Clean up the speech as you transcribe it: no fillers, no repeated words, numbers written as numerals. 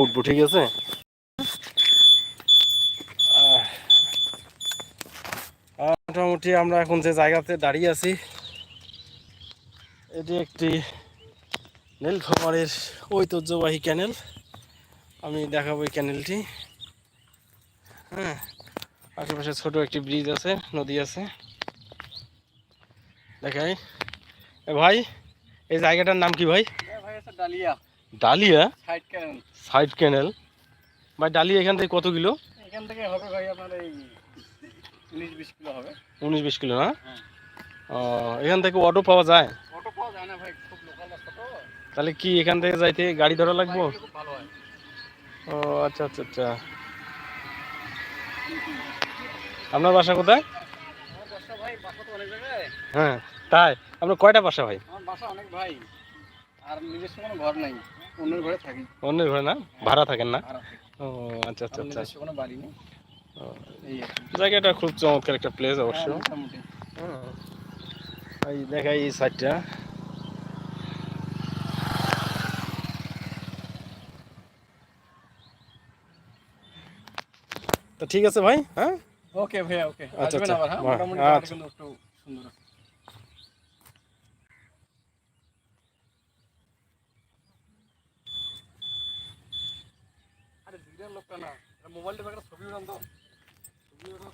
উঠবো, ঠিক আছে। মোটামুটি আমরা এখন যে জায়গাতে দাঁড়িয়ে আছি, এটি একটি নীলফামারীর ঐতিহ্যবাহী ক্যানেল। আমি দেখাবো এই ক্যানেলটি। হ্যাঁ, আশেপাশে ছোট একটি ব্রিজ আছে, নদী আছে, দেখাই। ভাই, এই জায়গাটার নাম কি ভাই? ডালিয়া। ডালিয়া সাইড ক্যানেল। সাইড ক্যানেল। ভাই, ডালিয়া এখান থেকে কত কিলো? এখান থেকে হবে ভাই আপনার এই 19-20 কিলো হবে। 19-20 কিলো না? হ্যাঁ। এখান থেকে অটো পাওয়া যায়? অটো পাওয়া যায় না ভাই, খুব লোকাল রাস্তা তো। তাহলে কি এখান থেকে যাইতে গাড়ি ধরা লাগবো? খুব ভালো হয়। ও আচ্ছা আচ্ছা আচ্ছা। আপনার বাসা কোথায়? আমার বাসা ভাই, বাসা তো অনেক জায়গায়। হ্যাঁ, তাই? আপনার কয়টা বাসা ভাই? আমার বাসা অনেক ভাই, আর নিজস্ব কোনো ঘর নাই, অন্যের ঘরে থাকি। অন্যের ঘরে না? ভাড়া থাকেন না? ভাড়া থাকি। ও আচ্ছা আচ্ছা আচ্ছা। নিজস্ব কোনো বাড়ি নেই। এই আর কি। জায়গাটা খুব চমৎকার একটা প্লেস অবশ্য। মোটামুটি। এই দেখাই এই সাইডটা। তো ঠিক আছে ভাই। হ্যাঁ, ওকে ভাইয়া, ওকে। আচ্ছা আসবেন আচ্ছা। আবার। হ্যাঁ, মোটামুটি জায়গাটা আচ্ছা। কিন্তু একটু সুন্দর আছে। আরে ভিডিওর লোকটা না, মোবাইলটা একটা ছবি উঠান তো। ছবি ওঠার